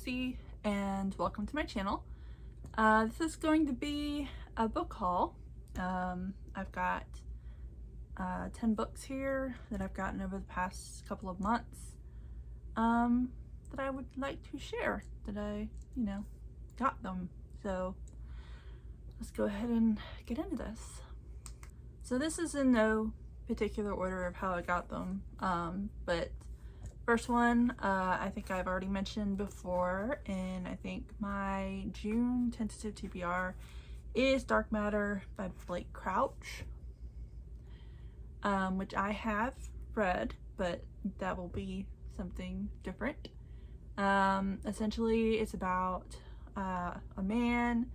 Romantasy, and welcome to my channel. This is going to be a book haul. I've got 10 books here that I've gotten over the past couple of months that I would like to share, that I, got them. So let's go ahead and get into this. So this is in no particular order of how I got them, but first one, I think I've already mentioned before, and I think my June tentative TBR is Dark Matter by Blake Crouch, which I have read, but that will be something different. Essentially, it's about a man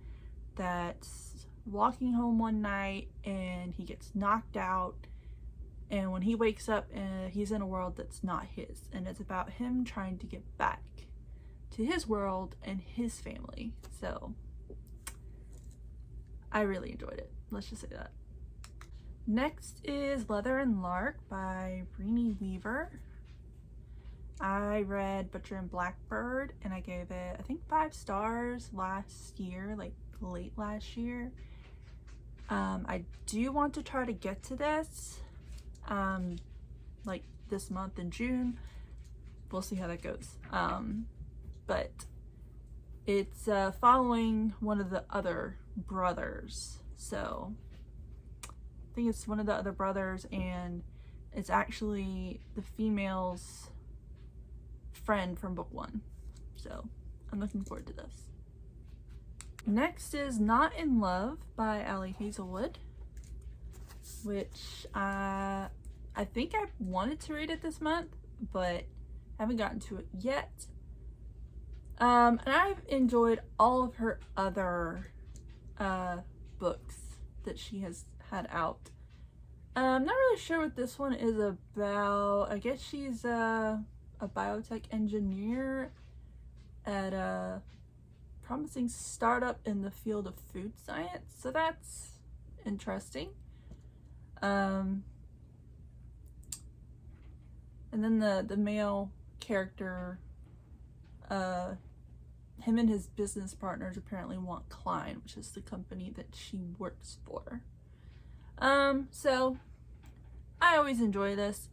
that's walking home one night and he gets knocked out, and when he wakes up, he's in a world that's not his, and it's about him trying to get back to his world and his family. So I really enjoyed it, let's just say that. Next is Leather and Lark by Brini Weaver. I read Butcher and Blackbird and I gave it, I think, 5 stars last year, like late last year. I do want to try to get to this like this month in June. We'll see how that goes. But it's following one of the other brothers. So I think it's one of the other brothers, and it's actually the female's friend from book 1. So I'm looking forward to this. Next is Not in Love by Ali Hazelwood, which I think I wanted to read it this month, but haven't gotten to it yet. And I've enjoyed all of her other books that she has had out. I'm not really sure what this one is about. I guess she's a biotech engineer at a promising startup in the field of food science, so that's interesting. And then the male character, him and his business partners apparently want Klein, which is the company that she works for. So I always enjoy this,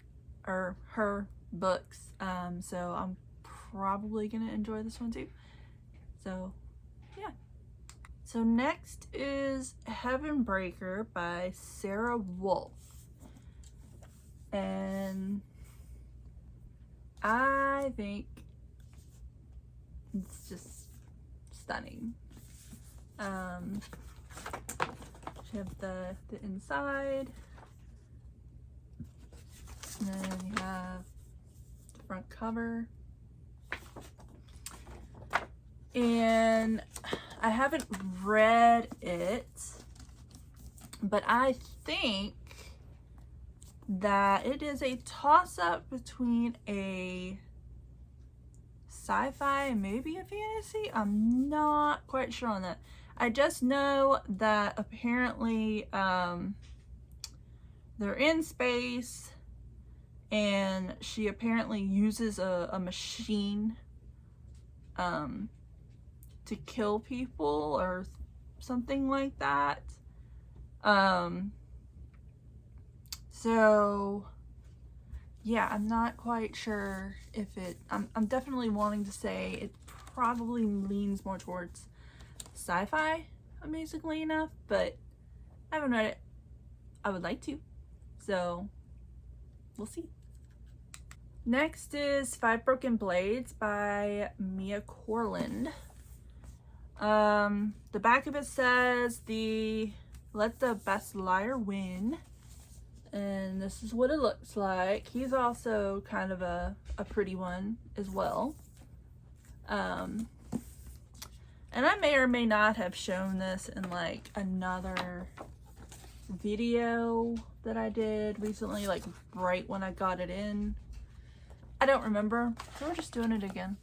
or her books, so I'm probably gonna enjoy this one too. So yeah. So next is Heaven Breaker by Sarah Wolf, and I think it's just stunning. You have the inside, and then you have the front cover. And I haven't read it, but I think that it is a toss-up between a sci-fi and maybe a fantasy. I'm not quite sure on that. I just know that apparently they're in space, and she apparently uses a machine to kill people or something like that. So yeah, I'm not quite sure if I'm definitely wanting to say it probably leans more towards sci-fi, amazingly enough, but I haven't read it. I would like to, so we'll see. Next is 5 Broken Blades by Mia Corland. The back of it says, let the best liar win, and this is what it looks like. He's also kind of a pretty one as well. And I may or may not have shown this in like another video that I did recently, like right when I got it in. I don't remember, so we're just doing it again.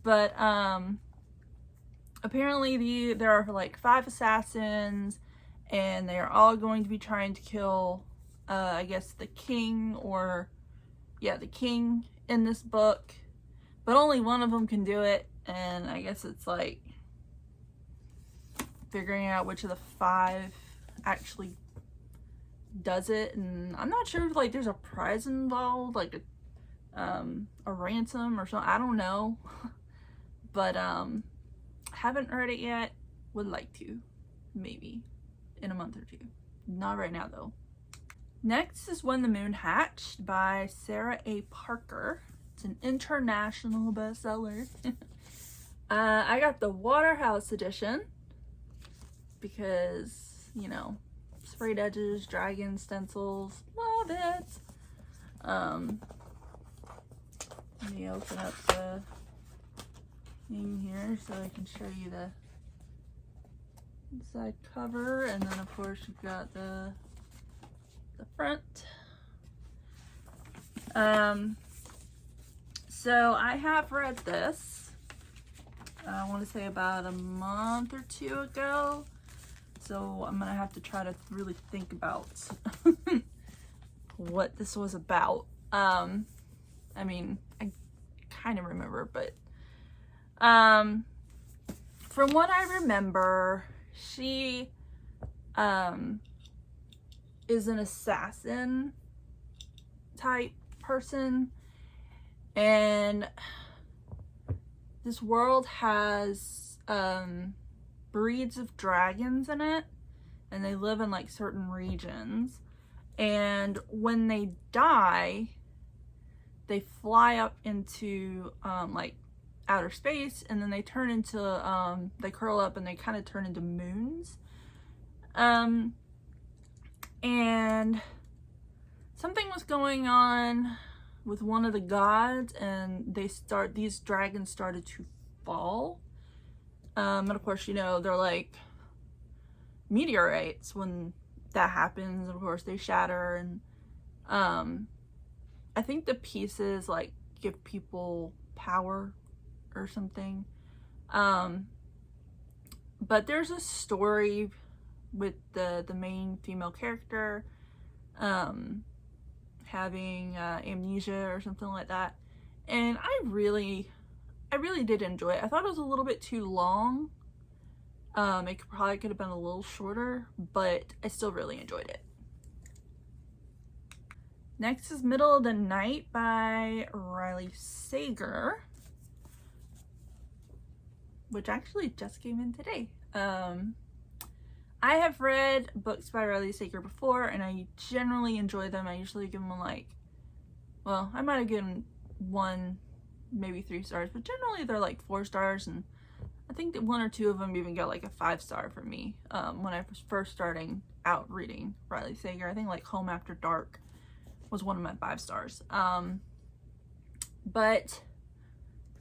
But apparently there are like 5 assassins, and they are all going to be trying to kill I guess the king, or yeah, the king in this book. but only one of them can do it, and I guess it's like figuring out which of the 5 actually does it. And I'm not sure if like there's a prize involved, like a ransom or something. I don't know. But haven't read it yet. Would like to, maybe in a month or 2. Not right now though. Next is When the Moon Hatched by Sarah A. Parker. It's an international bestseller. I got the Waterhouse edition because, you know, sprayed edges, dragon stencils, love it. Let me open up the thing here so I can show you the inside cover, and then of course you've got the front. So I have read this, I want to say about a month or 2 ago, so I'm gonna have to try to really think about what this was about. I mean, I kind of remember, but from what I remember, she is an assassin type person, and this world has breeds of dragons in it, and they live in like certain regions, and when they die they fly up into like outer space, and then they turn into they curl up and they kind of turn into moons. And something was going on with one of the gods, and these dragons started to fall. And of course, you know, they're like meteorites. When that happens, of course, they shatter, and I think the pieces like give people power or something. But there's a story with the main female character having amnesia or something like that, and I really did enjoy it. I thought it was a little bit too long. It probably could have been a little shorter, but I still really enjoyed it. Next is Middle of the Night by Riley Sager, which actually just came in today. I have read books by Riley Sager before, and I generally enjoy them. I usually give them like, well, I might have given 1, maybe 3 stars, but generally they're like 4 stars, and I think that 1 or 2 of them even got like a 5-star for me when I was first starting out reading Riley Sager. I think like Home After Dark was one of my 5 stars. But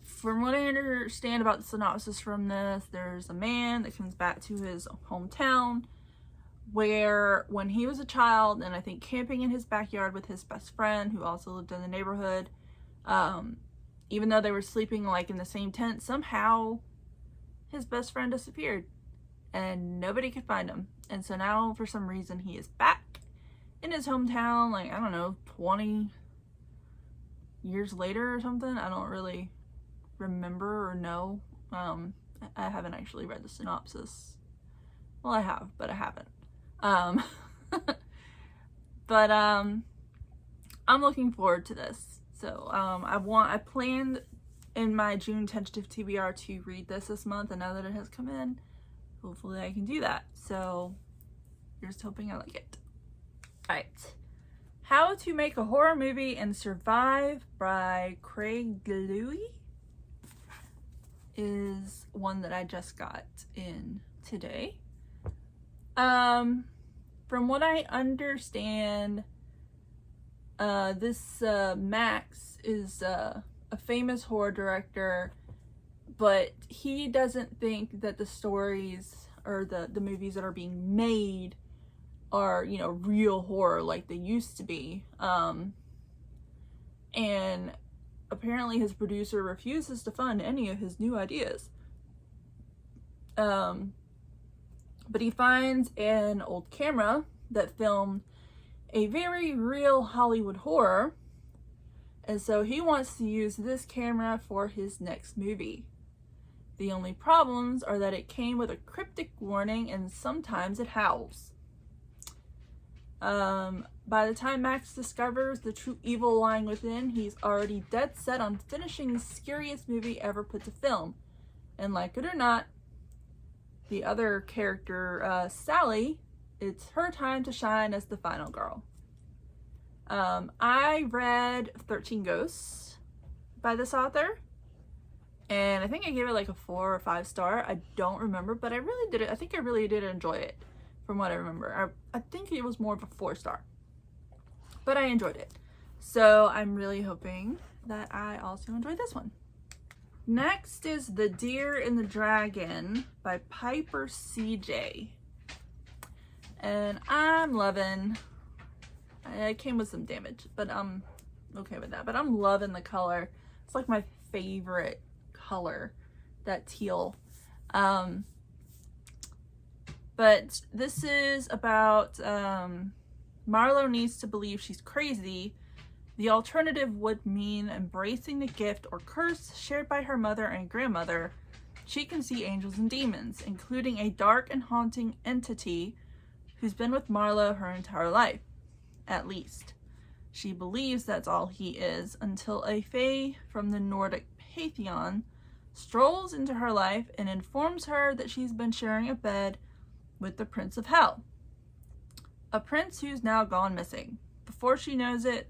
from what I understand about the synopsis from this, there's a man that comes back to his hometown where when he was a child, and I think camping in his backyard with his best friend who also lived in the neighborhood, even though they were sleeping like in the same tent, somehow his best friend disappeared and nobody could find him. And so now for some reason he is back in his hometown, like, I don't know, 20 years later or something. I don't really remember or know. I haven't actually read the synopsis. Well, I have, but I haven't. But I'm looking forward to this. So I planned in my June tentative TBR to read this month, and now that it has come in, hopefully I can do that. So here's hoping I like it. Alright, How to Make a Horror Movie and Survive by Craig Louie is one that I just got in today. From what I understand, this Max is a famous horror director, but he doesn't think that the stories or the movies that are being made are, you know, real horror like they used to be. And apparently his producer refuses to fund any of his new ideas. But he finds an old camera that filmed a very real Hollywood horror, and so he wants to use this camera for his next movie. The only problems are that it came with a cryptic warning and sometimes it howls. By the time Max discovers the true evil lying within, he's already dead set on finishing the scariest movie ever put to film. And like it or not, the other character, Sally, it's her time to shine as the final girl. I read 13 Ghosts by this author, and I think I gave it like a 4 or 5 star. I don't remember, but I really did it. I think I really did enjoy it from what I remember. I think it was more of a 4 star, but I enjoyed it. So I'm really hoping that I also enjoy this one. Next is The Deer and the Dragon by Piper CJ. And I'm loving, it came with some damage, but I'm okay with that. But I'm loving the color. It's like my favorite color, that teal. But this is about Marlowe needs to believe she's crazy. The alternative would mean embracing the gift or curse shared by her mother and grandmother. She can see angels and demons, including a dark and haunting entity who's been with Marlowe her entire life, at least. She believes that's all he is until a fae from the Nordic pantheon strolls into her life and informs her that she's been sharing a bed with the Prince of Hell, a prince who's now gone missing. Before she knows it,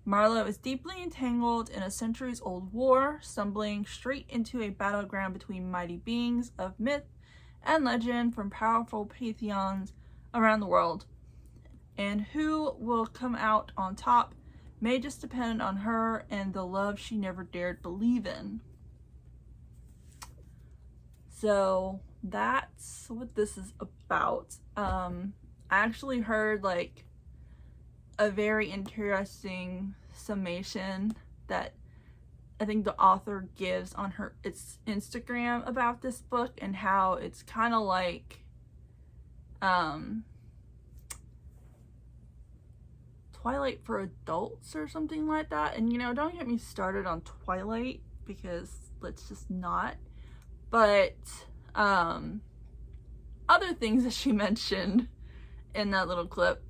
Marlowe is deeply entangled in a centuries-old war, stumbling straight into a battleground between mighty beings of myth and legend from powerful pantheons around the world. And who will come out on top may just depend on her and the love she never dared believe in. So that's what this is about. I actually heard like a very interesting summation that I think the author gives on its Instagram about this book, and how it's kind of like Twilight for adults or something like that. And you know, don't get me started on Twilight, because let's just not. But other things that she mentioned in that little clip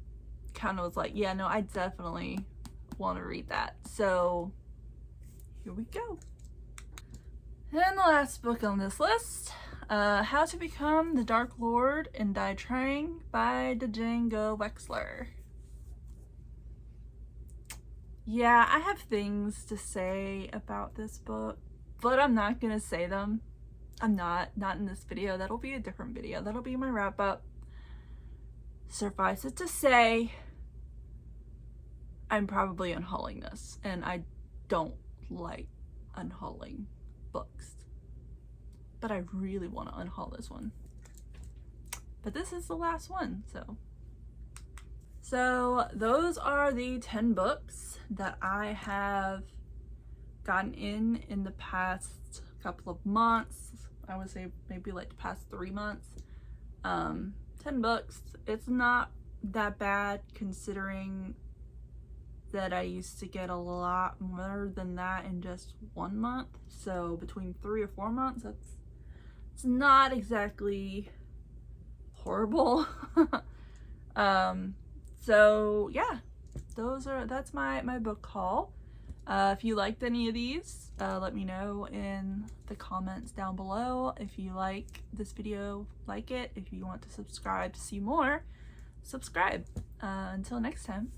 kind of was like, yeah, no, I definitely want to read that. So here we go. And the last book on this list, How to Become the Dark Lord and Die Trying by Django Wexler. Yeah, I have things to say about this book, but I'm not gonna say them. I'm not in this video. That'll be a different video. That'll be my wrap up. Suffice it to say, I'm probably unhauling this, and I don't like unhauling books, but I really want to unhaul this one. But this is the last one, so those are the 10 books that I have gotten in the past couple of months. I would say maybe like the past 3 months. 10 books. It's not that bad considering that I used to get a lot more than that in just 1 month. So between 3 or 4 months, it's not exactly horrible. So yeah, that's my book haul. If you liked any of these, let me know in the comments down below. If you like this video, like it. If you want to subscribe to see more, subscribe. Until next time.